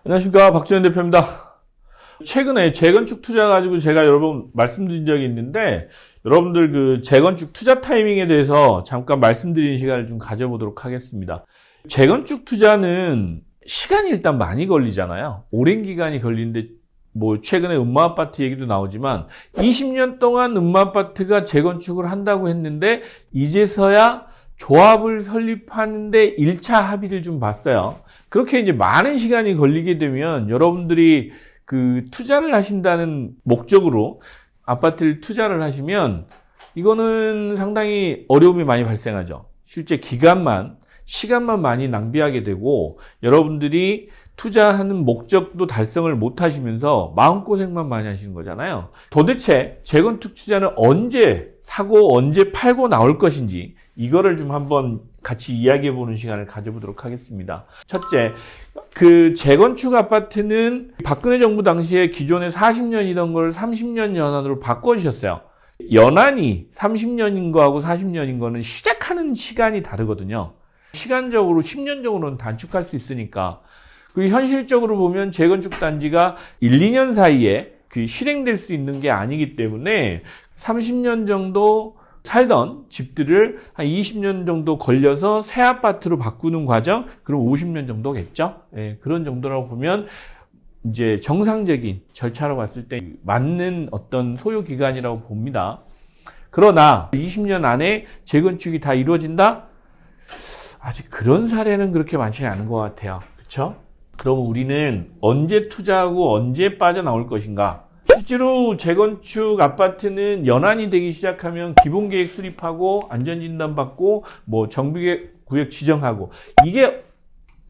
안녕하십니까, 박지원 대표입니다. 최근에 재건축 투자 가지고 제가 여러 번 말씀드린 적이 있는데, 여러분들 그 재건축 투자 타이밍에 대해서 잠깐 말씀드리는 시간을 좀 가져보도록 하겠습니다. 재건축 투자는 시간이 일단 많이 걸리잖아요. 오랜 기간이 걸리는데, 뭐 최근에 음마아파트 얘기도 나오지만 20년 동안 음마아파트가 재건축을 한다고 했는데 이제서야 조합을 설립하는데 1차 합의를 좀 봤어요. 그렇게 이제 많은 시간이 걸리게 되면 여러분들이 그 투자를 하신다는 목적으로 아파트를 투자를 하시면 이거는 상당히 어려움이 많이 발생하죠. 실제 시간만 많이 낭비하게 되고 여러분들이 투자하는 목적도 달성을 못 하시면서 마음고생만 많이 하시는 거잖아요. 도대체 재건축 투자는 언제 사고 언제 팔고 나올 것인지 이거를 좀 한번 같이 이야기해 보는 시간을 가져보도록 하겠습니다. 첫째, 그 재건축 아파트는 박근혜 정부 당시에 기존에 40년이던 걸 30년 연한으로 바꿔주셨어요. 연한이 30년인 거하고 40년인 거는 시작하는 시간이 다르거든요. 시간적으로 10년적으로는 단축할 수 있으니까. 그리고 현실적으로 보면 재건축 단지가 1, 2년 사이에 그 실행될 수 있는 게 아니기 때문에 30년 정도 살던 집들을 한 20년 정도 걸려서 새 아파트로 바꾸는 과정, 그럼 50년 정도겠죠? 예, 그런 정도라고 보면 이제 정상적인 절차로 봤을 때 맞는 어떤 소요 기간이라고 봅니다. 그러나 20년 안에 재건축이 다 이루어진다? 아직 그런 사례는 그렇게 많지는 않은 것 같아요. 그렇죠? 그럼 우리는 언제 투자하고 언제 빠져나올 것인가? 실제로 재건축 아파트는 연한이 되기 시작하면 기본계획 수립하고 안전진단 받고 뭐 정비구역 지정하고 이게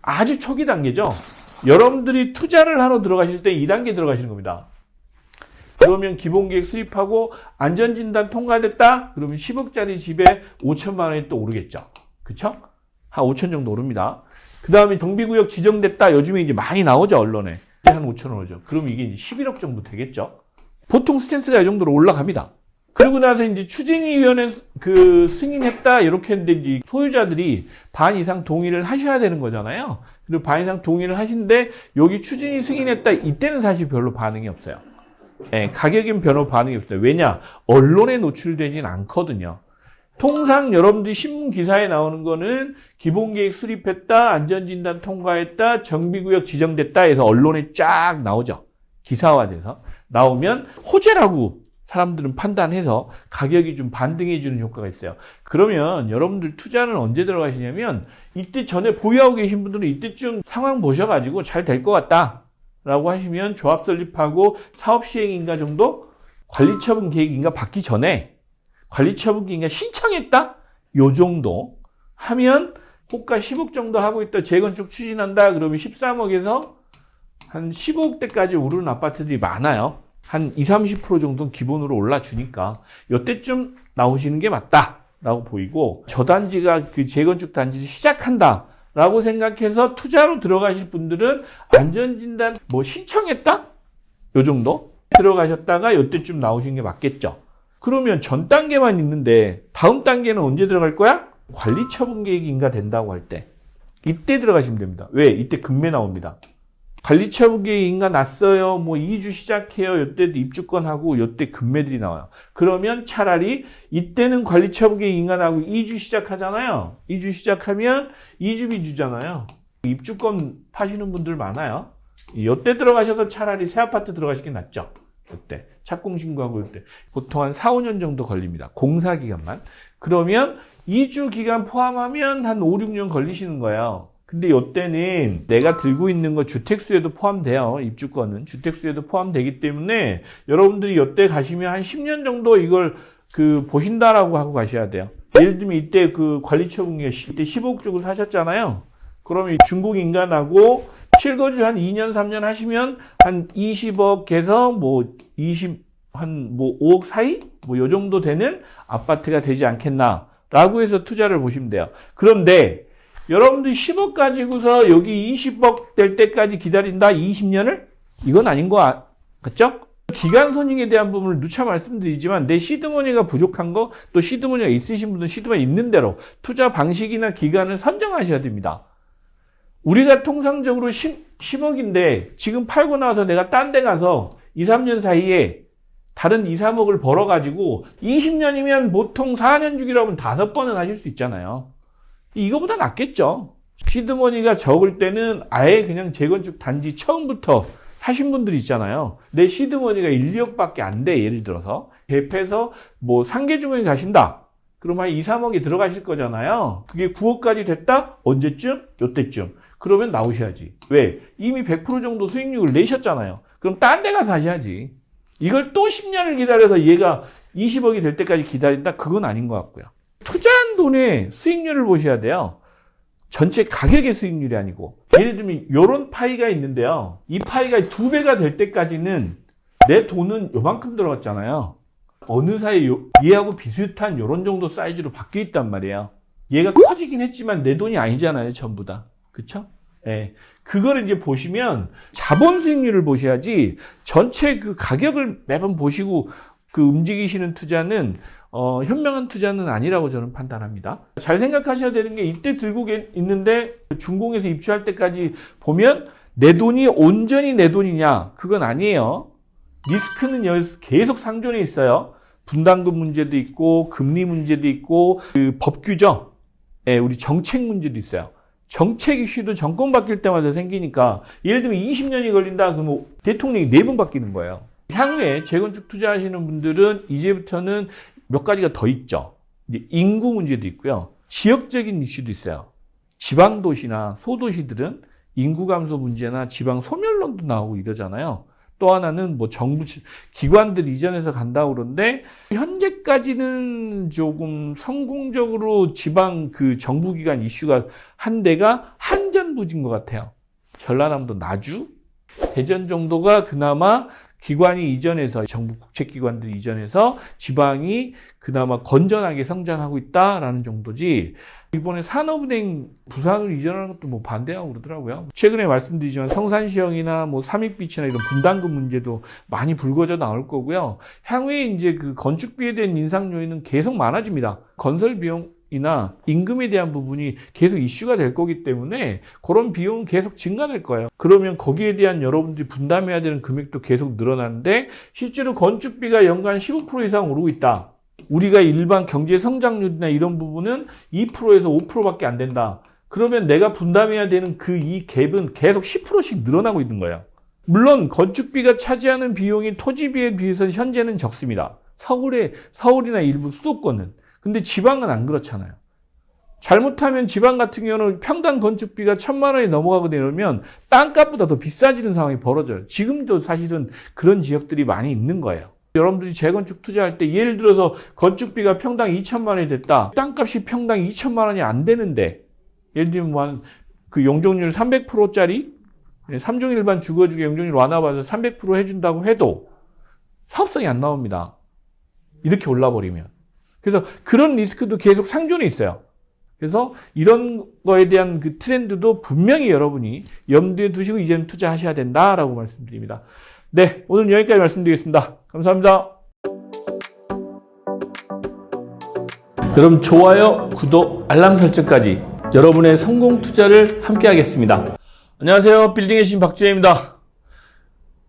아주 초기 단계죠. 여러분들이 투자를 하러 들어가실 때 2단계 들어가시는 겁니다. 그러면 기본계획 수립하고 안전진단 통과됐다? 그러면 10억짜리 집에 5천만 원이 또 오르겠죠. 그쵸? 한 5천 정도 오릅니다. 그 다음에 정비구역 지정됐다. 요즘에 이제 많이 나오죠, 언론에. 한 5천 원 오죠. 그럼 이게 이제 11억 정도 되겠죠. 보통 스탠스가 이 정도로 올라갑니다. 그리고 나서 이제 추진위원회 그 승인했다. 이렇게 했는데 이제 소유자들이 반 이상 동의를 하셔야 되는 거잖아요. 그리고 반 이상 동의를 하신데 여기 추진위 승인했다. 이때는 사실 별로 반응이 없어요. 예, 가격엔 별로 반응이 없어요. 왜냐? 언론에 노출되진 않거든요. 통상 여러분들이 신문 기사에 나오는 거는 기본계획 수립했다, 안전진단 통과했다, 정비구역 지정됐다 해서 언론에 쫙 나오죠. 기사화돼서. 나오면 호재라고 사람들은 판단해서 가격이 좀 반등해 주는 효과가 있어요. 그러면 여러분들 투자는 언제 들어가시냐면 이때 전에 보유하고 계신 분들은 이때쯤 상황 보셔가지고 잘 될 것 같다 라고 하시면 조합 설립하고 사업 시행인가 정도 관리처분 계획인가 받기 전에 관리처분기인가 신청했다? 요 정도 하면 호가 10억 정도 하고 있다. 재건축 추진한다. 그러면 13억에서 한 15억대까지 오르는 아파트들이 많아요. 한 20, 30% 정도는 기본으로 올라주니까 요때쯤 나오시는 게 맞다라고 보이고 저 단지가 그 재건축 단지를 시작한다 라고 생각해서 투자로 들어가실 분들은 안전진단 뭐 신청했다? 요 정도 들어가셨다가 요때쯤 나오시는 게 맞겠죠. 그러면 전 단계만 있는데 다음 단계는 언제 들어갈 거야? 관리처분 계획인가 된다고 할 때 이때 들어가시면 됩니다. 왜? 이때 금매 나옵니다. 관리처분 계획인가 났어요. 뭐 2주 시작해요. 이때도 입주권하고 이때 금매들이 나와요. 그러면 차라리 이때는 관리처분 계획인가 나고 2주 시작하잖아요. 2주 시작하면 2주 비주잖아요. 입주권 파시는 분들 많아요. 이때 들어가셔서 차라리 새 아파트 들어가시는 게 낫죠. 이때 착공 신고하고 이때 보통 한 4, 5년 정도 걸립니다. 공사 기간만. 그러면 2주 기간 포함하면 한 5, 6년 걸리시는 거예요. 근데 이때는 내가 들고 있는 거 주택수에도 포함돼요. 입주권은 주택수에도 포함되기 때문에 여러분들이 이때 가시면 한 10년 정도 이걸 그 보신다라고 하고 가셔야 돼요. 예를 들면 이때 그 관리처분기가 이때 15억 주고 사셨잖아요. 그러면 중복 인간하고 실거주 한 2년, 3년 하시면 한 20억에서 뭐 5억 사이? 뭐 요 정도 되는 아파트가 되지 않겠나라고 해서 투자를 보시면 돼요. 그런데 여러분들이 10억 가지고서 여기 20억 될 때까지 기다린다? 20년을? 이건 아닌 거 같죠? 기간 손익에 대한 부분을 누차 말씀드리지만 내 시드머니가 부족한 거, 또 시드머니가 있으신 분들은 시드머니 있는 대로 투자 방식이나 기간을 선정하셔야 됩니다. 우리가 통상적으로 10억인데 지금 팔고 나서 내가 딴 데 가서 2, 3년 사이에 다른 2, 3억을 벌어가지고 20년이면 보통 4년 주기로 하면 5번은 하실 수 있잖아요. 이거보다 낫겠죠. 시드머니가 적을 때는 아예 그냥 재건축 단지 처음부터 하신 분들이 있잖아요. 내 시드머니가 1, 2억밖에 안 돼. 예를 들어서 갭해서 뭐 상계주공에 가신다. 그럼 한 2, 3억이 들어가실 거잖아요. 그게 9억까지 됐다? 언제쯤? 요때쯤. 그러면 나오셔야지. 왜? 이미 100% 정도 수익률을 내셨잖아요. 그럼 딴 데 가서 하셔야지. 이걸 또 10년을 기다려서 얘가 20억이 될 때까지 기다린다? 그건 아닌 것 같고요. 투자한 돈의 수익률을 보셔야 돼요. 전체 가격의 수익률이 아니고. 예를 들면 이런 파이가 있는데요. 이 파이가 2배가 될 때까지는 내 돈은 요만큼 들어갔잖아요. 어느 사이에 얘하고 비슷한 요런 정도 사이즈로 바뀌어 있단 말이에요. 얘가 커지긴 했지만 내 돈이 아니잖아요. 전부 다. 그쵸? 예. 그거를 이제 보시면 자본 수익률을 보셔야지 전체 그 가격을 매번 보시고 그 움직이시는 투자는 현명한 투자는 아니라고 저는 판단합니다. 잘 생각하셔야 되는 게 이때 들고 있는데 준공에서 입주할 때까지 보면 내 돈이 온전히 내 돈이냐? 그건 아니에요. 리스크는 여기서 계속 상존해 있어요. 분담금 문제도 있고 금리 문제도 있고 그 법규죠. 예, 우리 정책 문제도 있어요. 정책 이슈도 정권 바뀔 때마다 생기니까 예를 들면 20년이 걸린다 그러면 대통령이 4번 바뀌는 거예요. 향후에 재건축 투자하시는 분들은 이제부터는 몇 가지가 더 있죠. 인구 문제도 있고요. 지역적인 이슈도 있어요. 지방 도시나 소도시들은 인구 감소 문제나 지방 소멸론도 나오고 이러잖아요. 또 하나는 뭐 정부 기관들 이전해서 간다고 그러는데 현재까지는 조금 성공적으로 지방 그 정부기관 이슈가 한 데가 한전부지인 것 같아요. 전라남도 나주, 대전 정도가 그나마 기관이 이전해서 정부 국책기관들이 이전해서 지방이 그나마 건전하게 성장하고 있다라는 정도지. 이번에 산업은행 부산으로 이전하는 것도 뭐 반대하고 그러더라고요. 최근에 말씀드리지만 성산시형이나 뭐 삼익비치나 이런 분담금 문제도 많이 불거져 나올 거고요. 향후에 이제 그 건축비에 대한 인상 요인은 계속 많아집니다. 건설 비용이나 임금에 대한 부분이 계속 이슈가 될 거기 때문에 그런 비용은 계속 증가될 거예요. 그러면 거기에 대한 여러분들이 분담해야 되는 금액도 계속 늘어나는데 실제로 건축비가 연간 15% 이상 오르고 있다. 우리가 일반 경제 성장률이나 이런 부분은 2%에서 5%밖에 안 된다. 그러면 내가 분담해야 되는 그 이 갭은 계속 10%씩 늘어나고 있는 거예요. 물론 건축비가 차지하는 비용이 토지비에 비해서 현재는 적습니다. 서울이나 일부 수도권은. 근데 지방은 안 그렇잖아요. 잘못하면 지방 같은 경우는 평당 건축비가 1,000만 원이 넘어가고 내려면 땅값보다 더 비싸지는 상황이 벌어져요. 지금도 사실은 그런 지역들이 많이 있는 거예요. 여러분들이 재건축 투자할 때 예를 들어서 건축비가 평당 2천만 원이 됐다. 땅값이 평당 2천만 원이 안 되는데 예를 들면 뭐 그 용적률 300%짜리 3중 일반 주거주기 용적률 완화받아서 300% 해준다고 해도 사업성이 안 나옵니다. 이렇게 올라버리면. 그래서 그런 리스크도 계속 상존해 있어요. 그래서 이런 거에 대한 그 트렌드도 분명히 여러분이 염두에 두시고 이제는 투자하셔야 된다라고 말씀드립니다. 네, 오늘 여기까지 말씀드리겠습니다. 감사합니다. 그럼 좋아요, 구독, 알람 설정까지 여러분의 성공 투자를 함께 하겠습니다. 안녕하세요. 빌딩의 신 박주혜입니다.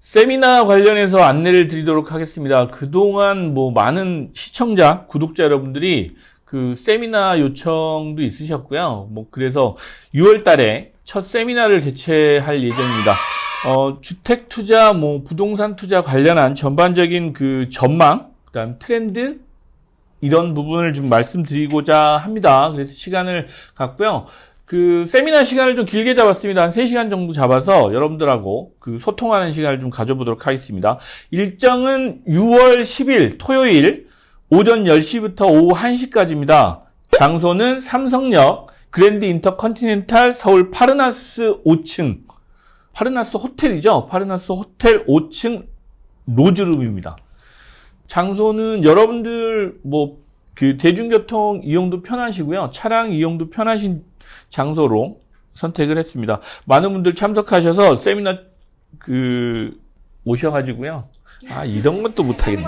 세미나 관련해서 안내를 드리도록 하겠습니다. 그동안 뭐 많은 시청자, 구독자 여러분들이 그 세미나 요청도 있으셨고요. 뭐 그래서 6월 달에 첫 세미나를 개최할 예정입니다. 주택 투자, 뭐 부동산 투자 관련한 전반적인 그 전망, 그다음 트렌드 이런 부분을 좀 말씀드리고자 합니다. 그래서 시간을 갖고요. 그 세미나 시간을 좀 길게 잡았습니다. 한 3시간 정도 잡아서 여러분들하고 그 소통하는 시간을 좀 가져보도록 하겠습니다. 일정은 6월 10일 토요일 오전 10시부터 오후 1시까지입니다. 장소는 삼성역 그랜드 인터컨티넨탈 서울 파르나스 5층 파르나스 호텔이죠. 파르나스 호텔 5층 로즈룸입니다. 장소는 여러분들 뭐 그 대중교통 이용도 편하시고요. 차량 이용도 편하신 장소로 선택을 했습니다. 많은 분들 참석하셔서 세미나 그 오셔가지고요. 아 이런 것도 못하겠네.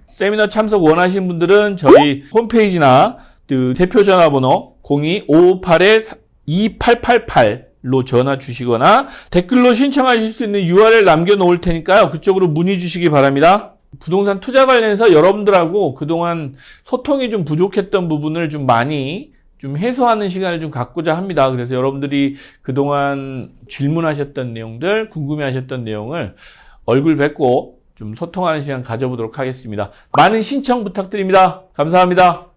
세미나 참석 원하시는 분들은 저희 홈페이지나 그 대표 전화번호 02-558-2888 로 전화 주시거나 댓글로 신청하실 수 있는 URL 남겨놓을 테니까요. 그쪽으로 문의 주시기 바랍니다. 부동산 투자 관련해서 여러분들하고 그동안 소통이 좀 부족했던 부분을 좀 많이 좀 해소하는 시간을 좀 갖고자 합니다. 그래서 여러분들이 그동안 질문하셨던 내용들, 궁금해하셨던 내용을 얼굴 뵙고 좀 소통하는 시간 가져보도록 하겠습니다. 많은 신청 부탁드립니다. 감사합니다.